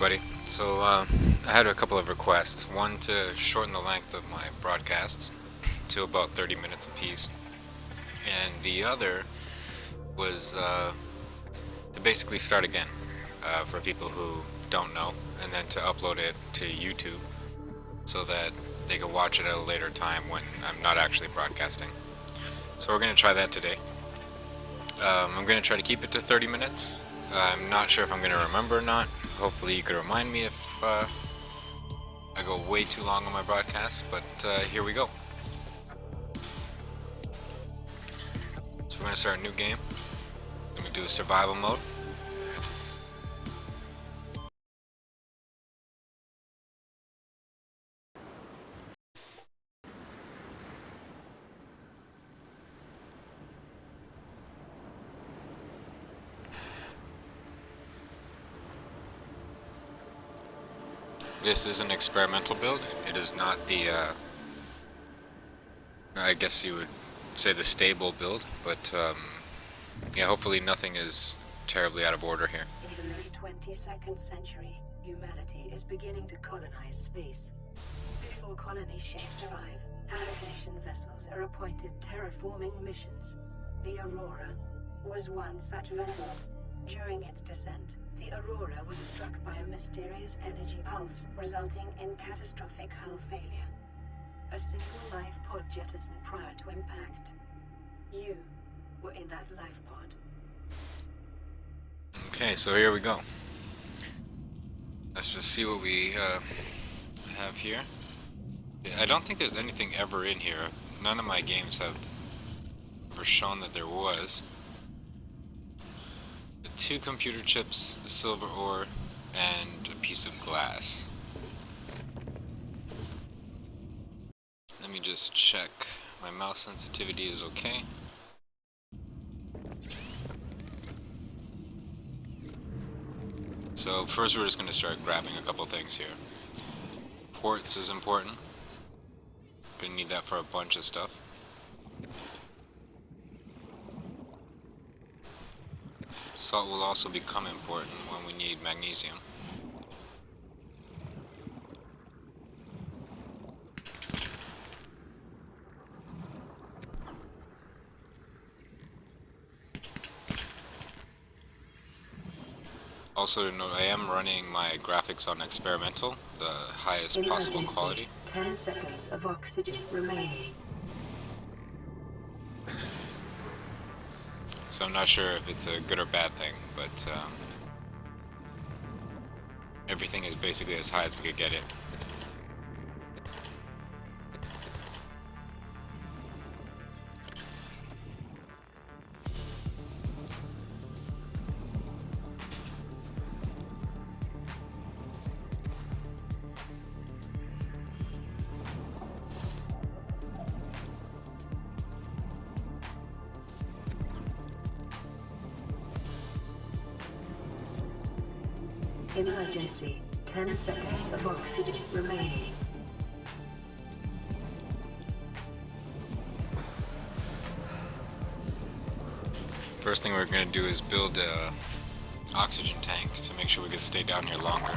everybody. I had a couple of requests. One to shorten the length of my broadcasts to about 30 minutes apiece, and the other was to basically start again for people who don't know, and then to upload it to YouTube so that they can watch it at a later time when I'm not actually broadcasting. So we're going to try that today. I'm going to try to keep it to 30 minutes. I'm not sure if I'm going to remember or not. Hopefully you could remind me if I go way too long on my broadcast, but here we go. So we're going to start a new game. Let me do survival mode. This is an experimental build. It is not the, I guess you would say the stable build, but yeah, hopefully nothing is terribly out of order here. In the late 22nd century, humanity is beginning to colonize space. Before colony ships arrive, habitation vessels are appointed terraforming missions. The Aurora was one such vessel. During its descent, the Aurora was struck by a mysterious energy pulse, resulting in catastrophic hull failure. A single life pod jettisoned prior to impact. You were in that life pod. Okay, so here we go. Let's just see what we have here. I don't think there's anything ever in here. None of my games have ever shown that there was. 2 computer chips, a silver ore, and a piece of glass. Let me just check. My mouse sensitivity is okay. So first we're just going to start grabbing a couple things here. Quartz is important. Gonna need that for a bunch of stuff. Salt will also become important when we need magnesium. Also to note, I am running my graphics on experimental, the highest possible quality. 10 seconds of oxygen remaining. So I'm not sure if it's a good or bad thing, but everything is basically as high as we could get it. Emergency. 10 seconds of oxygen remaining. First thing we're going to do is build a oxygen tank to make sure we can stay down here longer.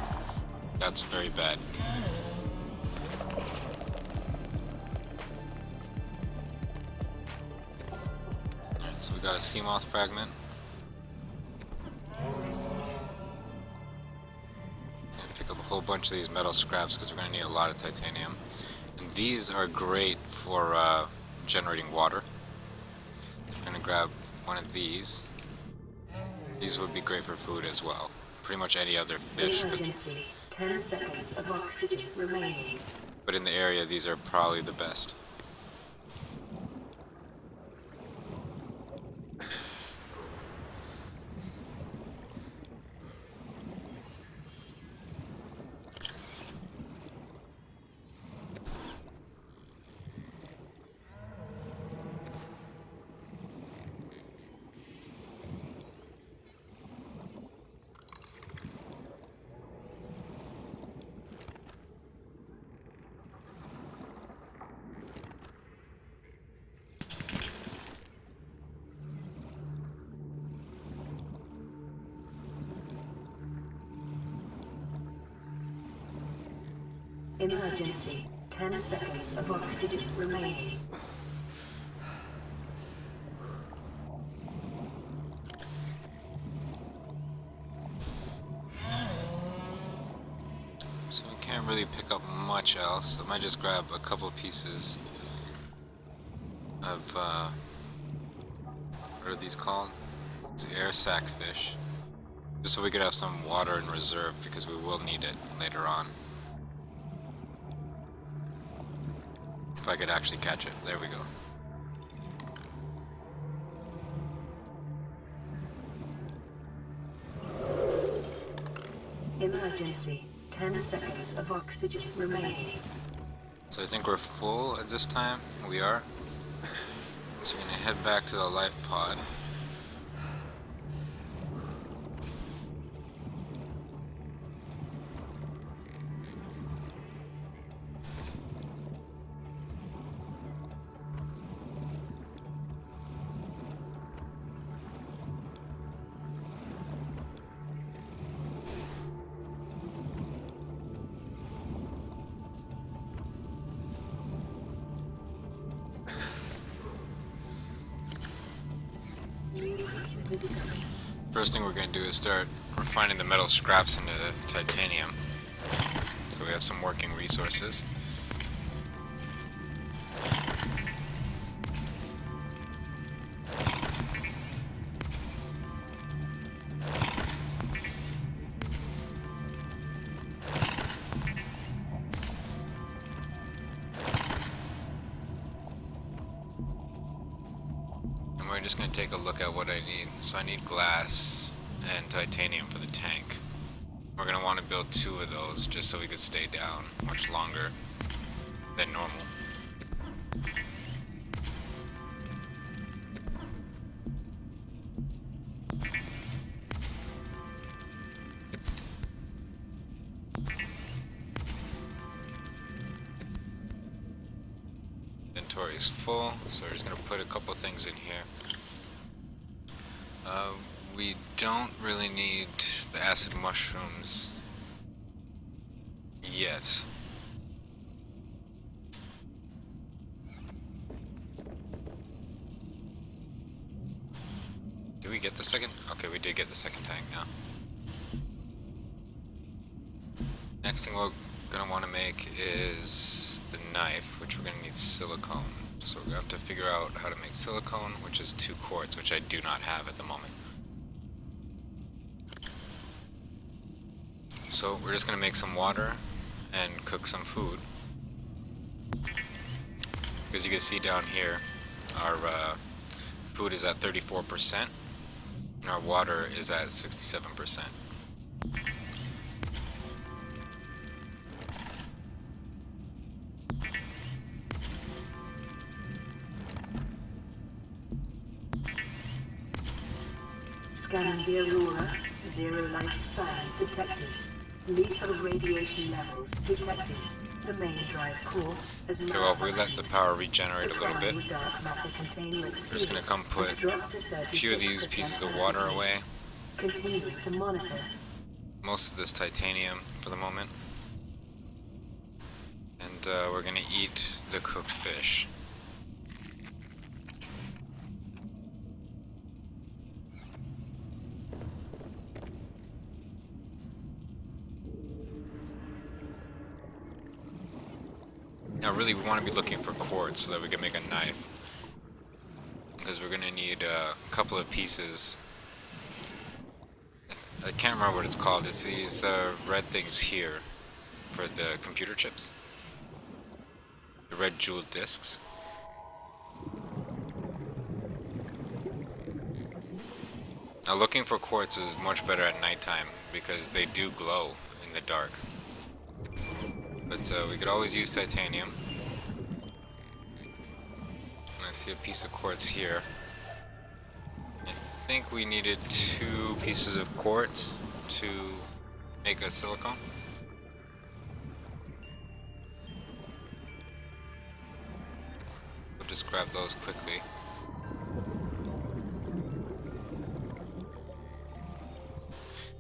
That's very bad. Alright, so we got a sea moth fragment. Pick up a whole bunch of these metal scraps because we're going to need a lot of titanium. And these are great for generating water. I'm going to grab one of these. These would be great for food as well. Pretty much any other fish. Emergency. 10 seconds of oxygen remaining. But in the area, these are probably the best. Emergency. 10 seconds of oxygen remaining. So we can't really pick up much else. I might just grab a couple pieces of, what are these called? It's air sac fish. Just so we could have some water in reserve, because we will need it later on. If I could actually catch it. There we go. Emergency. 10 seconds of oxygen remaining. So I think we're full at this time. We are. So we're gonna head back to the life pod. First thing we're going to do is start refining the metal scraps into titanium, so we have some working resources. And we're just going to take a look at what I need. So I need glass and titanium for the tank. We're going to want to build 2 of those just so we could stay down much longer than normal. Inventory is full, so we're just going to put a couple things in here. We don't really need the acid mushrooms yet. Did we get the second? Okay, we did get the second tank now. Next thing we're gonna want to make is the knife, which we're gonna need silicone. So we're gonna have to figure out how to make silicone, which is 2 quartz, which I do not have at the moment. So we're just gonna make some water and cook some food. As you can see down here, our food is at 34%, and our water is at 67%. Scanning the Aurora. 0 life signs detected. Lethal radiation levels detected. The main drive core has Okay, well, we let the power regenerate a little bit. dark matter containment We're just gonna come put a few of these pieces of water away. Continuing to monitor. Most of this titanium for the moment. And we're gonna eat the cooked fish. Now really we want to be looking for quartz so that we can make a knife, because we're going to need a couple of pieces. I can't remember what it's called. It's these red things here for the computer chips. The red jeweled discs. Now looking for quartz is much better at nighttime because they do glow in the dark. But we could always use titanium. And I see a piece of quartz here. I think we needed 2 pieces of quartz to make a silicone. We'll just grab those quickly.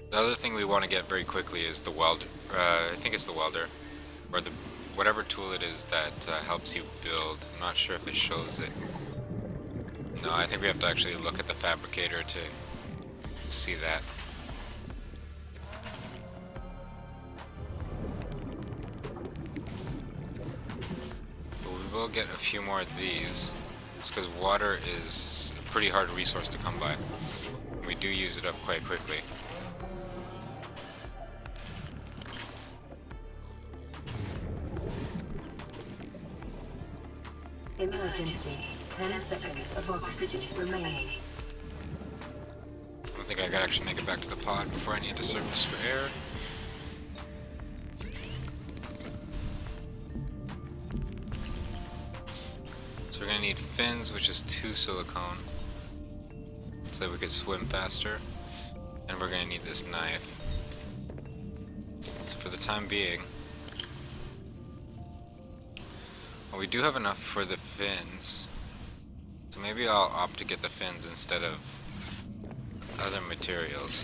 The other thing we want to get very quickly is the welder. I think it's the welder. or the whatever tool it is that helps you build. I'm not sure if it shows it. No, I think we have to actually look at the fabricator to see that. But we will get a few more of these. It's because water is a pretty hard resource to come by. We do use it up quite quickly. Emergency. 10 seconds of oxygen remaining. I don't think I can actually make it back to the pod before I need to surface for air. So we're gonna need fins, which is 2 silicone, so that we could swim faster. And we're gonna need this knife. So for the time being, well, we do have enough for the fins. So maybe I'll opt to get the fins instead of other materials.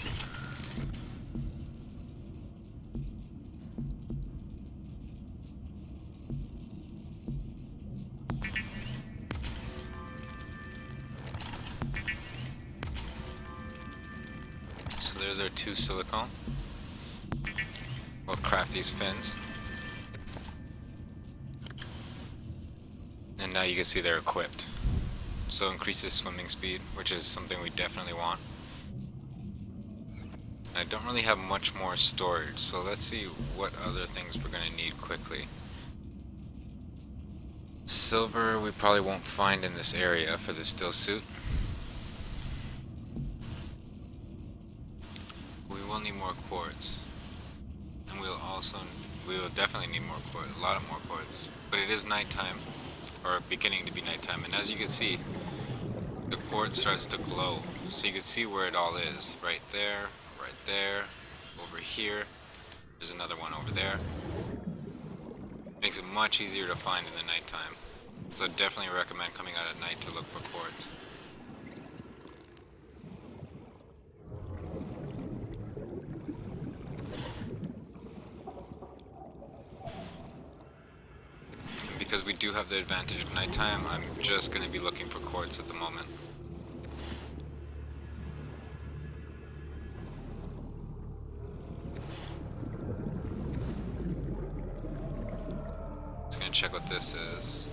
So there's our 2 silicone. We'll craft these fins. And now you can see they're equipped. So increases swimming speed, which is something we definitely want. I don't really have much more storage, so let's see what other things we're gonna need quickly. Silver we probably won't find in this area for the still suit. We will need more quartz. And we will definitely need more quartz, a lot of more quartz. But it is nighttime, or beginning to be nighttime, and as you can see, the quartz starts to glow. So you can see where it all is. Right there, over here. There's another one over there. Makes it much easier to find in the nighttime. So definitely recommend coming out at night to look for quartz. And because we do have the advantage of nighttime, I'm just going to be looking for quartz at the moment. Check what this is.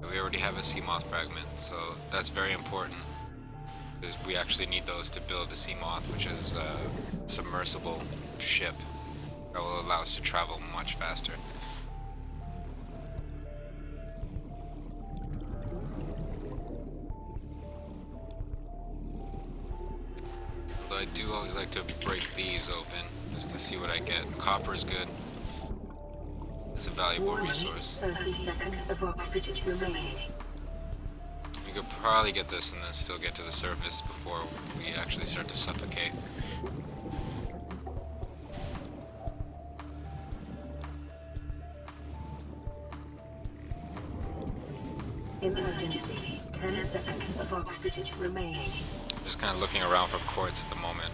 We already have a sea moth fragment, so that's very important because we actually need those to build a sea moth, which is a submersible ship that will allow us to travel much faster. Although I do always like to break these open just to see what I get. Copper is good. It's a valuable resource. 30 seconds of oxygen remaining. We could probably get this and then still get to the surface before we actually start to suffocate. Emergency. 10 seconds of oxygen remaining. Just kind of looking around for quartz at the moment.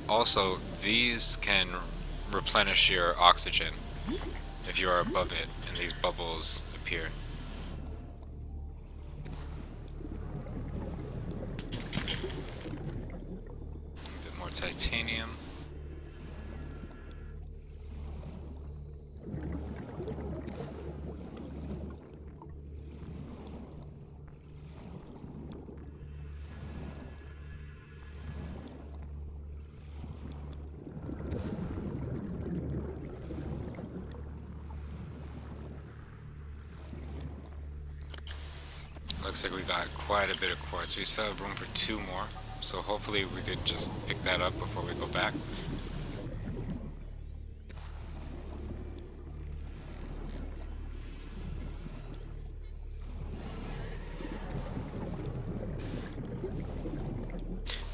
Also, these can replenish your oxygen if you are above it, and these bubbles appear. A bit more titanium. Looks like we got quite a bit of quartz. We still have room for 2 more, so hopefully we could just pick that up before we go back.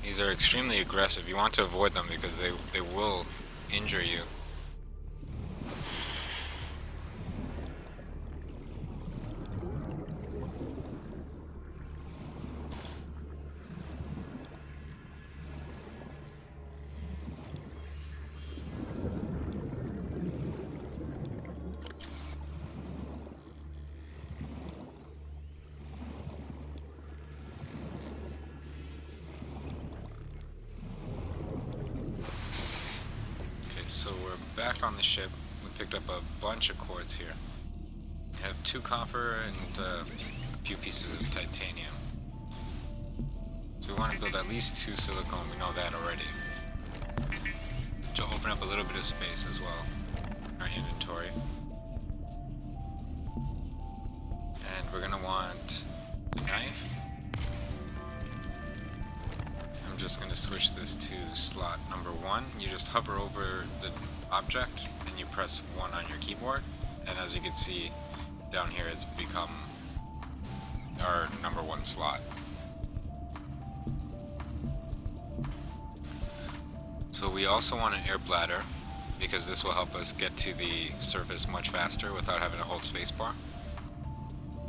These are extremely aggressive. You want to avoid them because they will injure you. so we're back on the ship. We picked up a bunch of quartz here. We have 2 copper and a few pieces of titanium. So we want to build at least 2 silicone, we know that already. To open up a little bit of space as well in our inventory. And we're gonna want a knife. I'm just gonna switch this to slot number 1. You just hover over the object and you press 1 on your keyboard, and as you can see down here, it's become our number 1 slot. So we also want an air bladder, because this will help us get to the surface much faster without having to hold spacebar.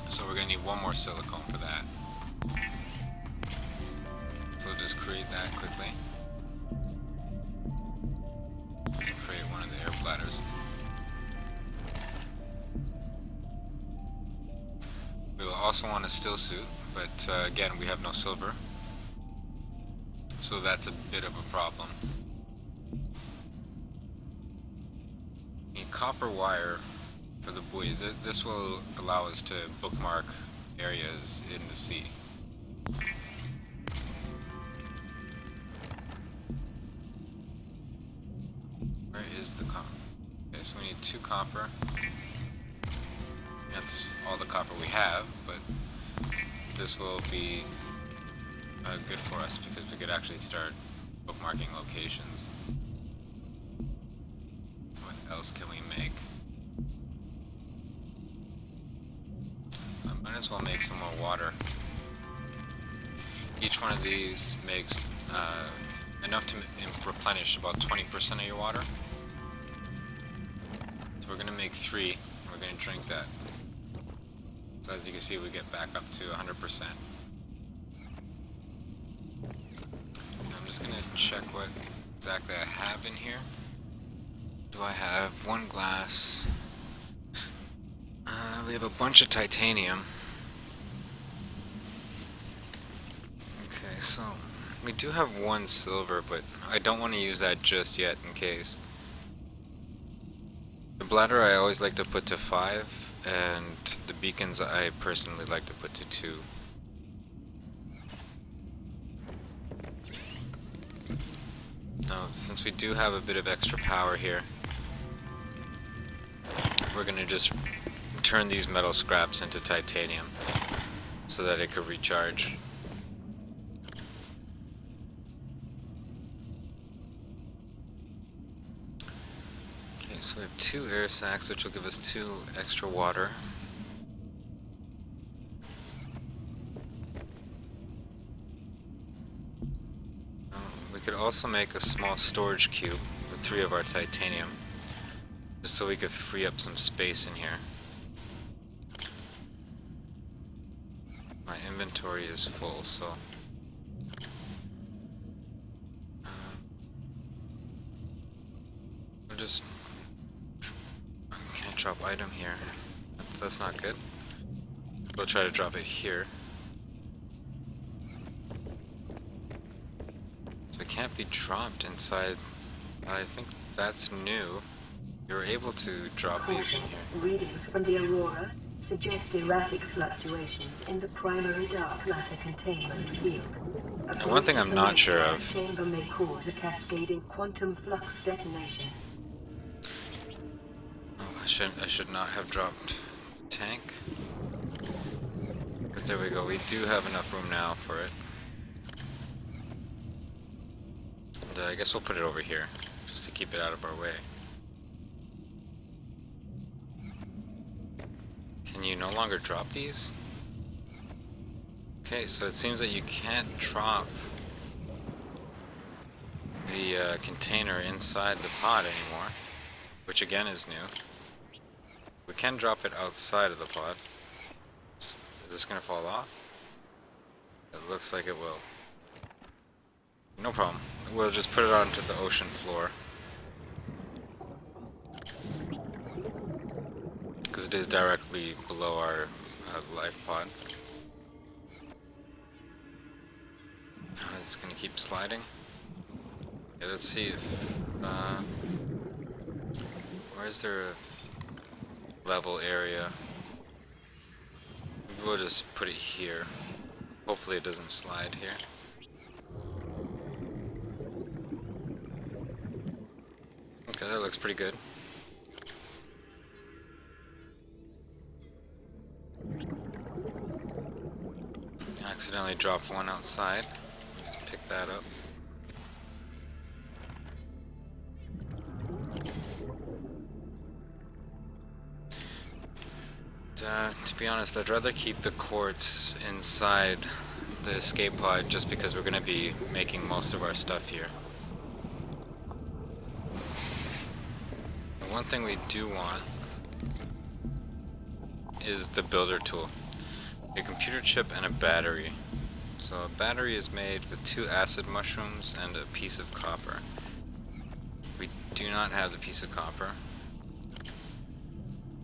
So we're going to need 1 more silicone for that. So we'll just create that quickly. Create one of the air bladders. We will also want a still suit, but again, we have no silver. So that's a bit of a problem. Need copper wire for the buoy. This will allow us to bookmark areas in the sea. Where is the copper? Okay, so we need 2 copper. That's all the copper we have, but this will be good for us because we could actually start bookmarking locations. What else can we make? I might as well make some more water. Each one of these makes enough to replenish about 20% of your water. So we're going to make 3, and we're going to drink that. So as you can see, we get back up to 100%. I'm just going to check what exactly I have in here. Do I have 1 glass? We have a bunch of titanium. Okay, so we do have 1 silver, but I don't want to use that just yet in case. The bladder I always like to put to 5, and the beacons I personally like to put to 2. Now, since we do have a bit of extra power here, we're going to just turn these metal scraps into titanium so that it could recharge. Okay, so we have 2 air sacs, which will give us 2 extra water. We could also make a small storage cube with 3 of our titanium, just so we could free up some space in here. My inventory is full, so I'll just... I can't drop item here. That's not good. We'll try to drop it here. So it can't be dropped inside. I think that's new. You're able to drop these in here. Readings from the Aurora suggest erratic fluctuations in the primary dark matter containment field. Now, one thing I'm not sure of. Chamber may cause a cascading quantum flux detonation. Oh, I should not have dropped tank. But there we go. We do have enough room now for it. And I guess we'll put it over here, just to keep it out of our way. Can you no longer drop these? Okay, so it seems that you can't drop the container inside the pod anymore, which again is new. We can drop it outside of the pod. Is this gonna fall off? It looks like it will. No problem. We'll just put it onto the ocean floor. Because it is directly below our life pod. It's gonna keep sliding. Okay, let's see if Where's there a level area? We'll just put it here. Hopefully it doesn't slide here. Okay, that looks pretty good. I accidentally dropped one outside. Just pick that up. To be honest, I'd rather keep the quartz inside the escape pod just because we're going to be making most of our stuff here. One thing we do want is the builder tool. A computer chip and a battery. So a battery is made with 2 acid mushrooms and a piece of copper. We do not have the piece of copper.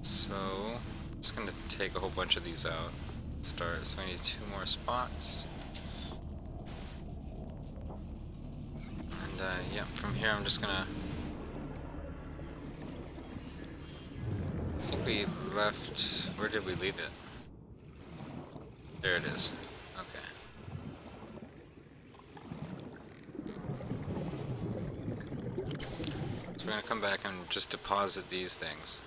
So I'm just going to take a whole bunch of these out. Start. So we need 2 more spots. And yeah, from here I'm just going to... I think we left... Where did we leave it? There it is. Okay. So we're gonna come back and just deposit these things.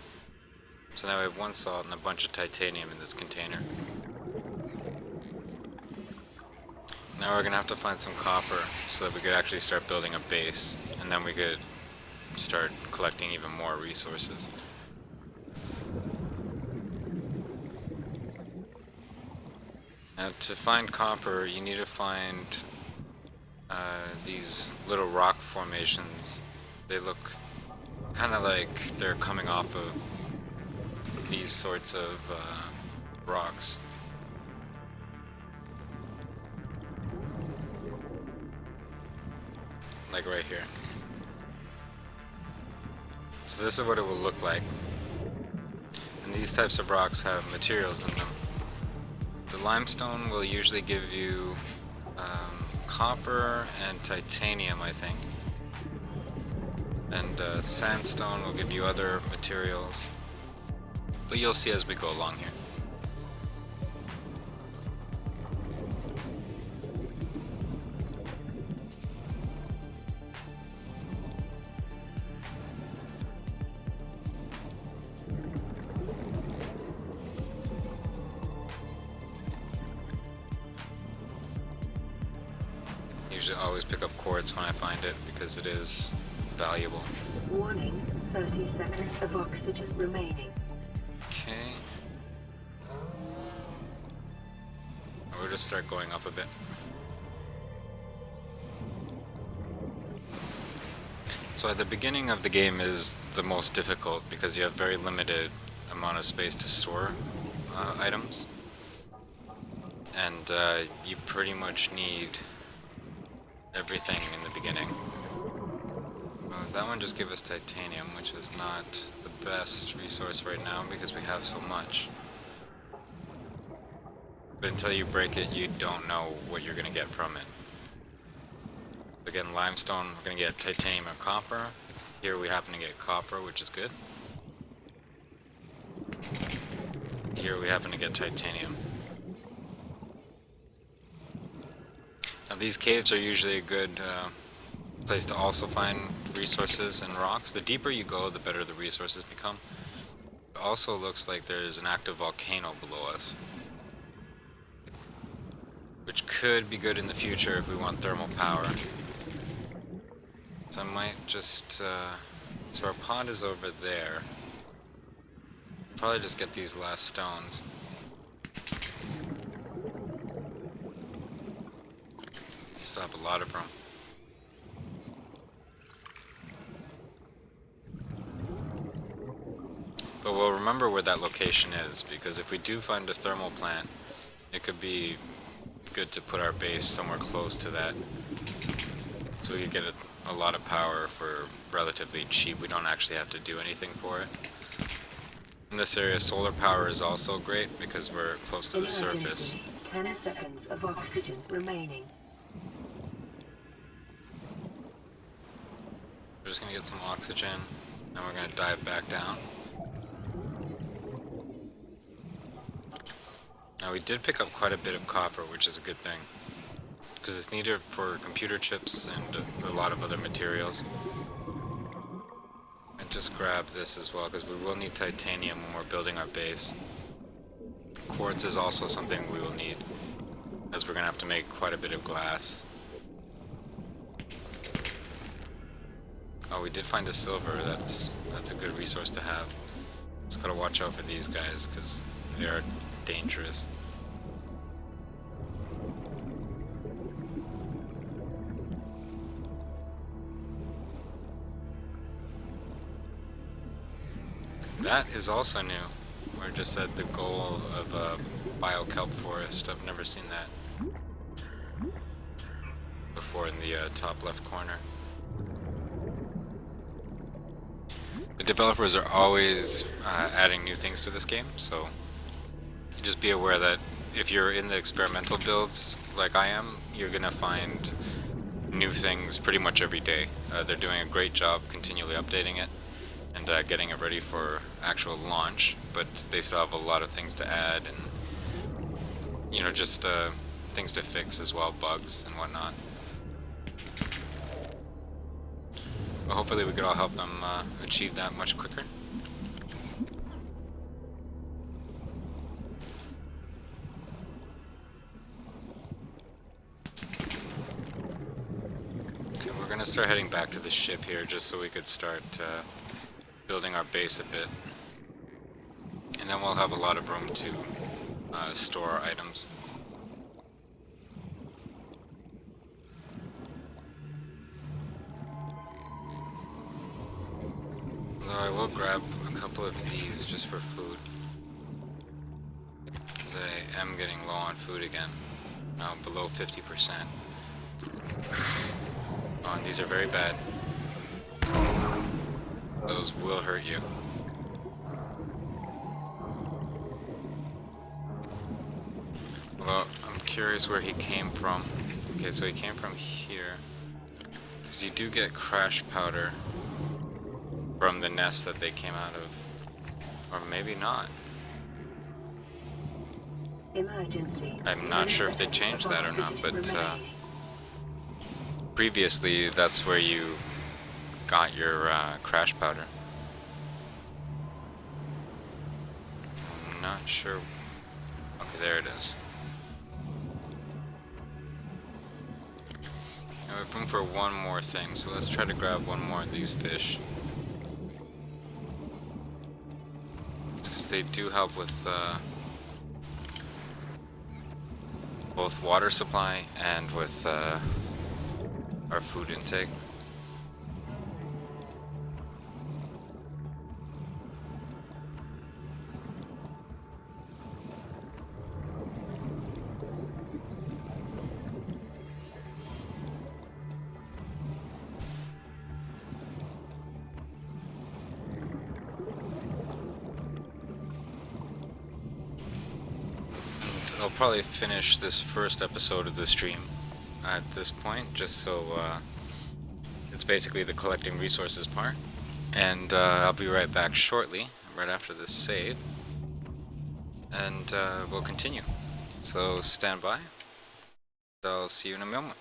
So now we have 1 salt and a bunch of titanium in this container. Now we're gonna have to find some copper so that we could actually start building a base, and then we could start collecting even more resources. Now, to find copper, you need to find these little rock formations. They look kind of like they're coming off of these sorts of rocks. Like right here. So this is what it will look like. And these types of rocks have materials in them. The limestone will usually give you copper and titanium, I think. And sandstone will give you other materials. But you'll see as we go along here. Usually always pick up quartz when I find it because it is valuable. Warning, 30 seconds of oxygen remaining. Okay. We'll just start going up a bit. So at the beginning of the game is the most difficult because you have very limited amount of space to store items. And you pretty much need everything in the beginning. That one just gave us titanium, which is not the best resource right now because we have so much. But until you break it, you don't know what you're going to get from it. Again, limestone, we're going to get titanium and copper. Here we happen to get copper, which is good. Here we happen to get titanium. Now these caves are usually a good place to also find resources and rocks. The deeper you go, the better the resources become. It also looks like there's an active volcano below us, which could be good in the future if we want thermal power. So I might just, so our pod is over there. Probably just get these last stones. Still have a lot of them. But we'll remember where that location is, because if we do find a thermal plant, it could be good to put our base somewhere close to that. So we could get a lot of power for relatively cheap. We don't actually have to do anything for it. In this area, solar power is also great because we're close to the surface. 10 seconds of oxygen remaining. We're just gonna get some oxygen. Now we're gonna dive back down. Now we did pick up quite a bit of copper, which is a good thing, because it's needed for computer chips and a lot of other materials. And just grab this as well, because we will need titanium when we're building our base. Quartz is also something we will need, as we're gonna have to make quite a bit of glass. Oh, we did find a silver. That's a good resource to have. Just gotta watch out for these guys, because they are dangerous. That is also new. We're just at the goal of a biokelp forest. I've never seen that before in the top left corner. The developers are always adding new things to this game, so just be aware that if you're in the experimental builds like I am, you're gonna find new things pretty much every day. They're doing a great job continually updating it and getting it ready for actual launch, but they still have a lot of things to add and, you know, just things to fix as well, bugs and whatnot. But hopefully we could all help them achieve that much quicker. Okay, we're gonna start heading back to the ship here just so we could start building our base a bit. And then we'll have a lot of room to store our items. Although I will grab a couple of these just for food, because I am getting low on food again. Now below 50%. Oh, and these are very bad. Those will hurt you. Well, I'm curious where he came from. Okay, so he came from here. Because you do get crash powder from the nest that they came out of. Or maybe not. Emergency. I'm not sure if they changed that or not, but previously that's where you got your crash powder. I'm not sure. Okay, there it is. Now we have room for one more thing, so let's try to grab one more of these fish. It's because they do help with both water supply and with our food intake. I'll probably finish this first episode of the stream at this point, just so it's basically the collecting resources part. And I'll be right back shortly, right after this save, and we'll continue. So stand by. I'll see you in a moment.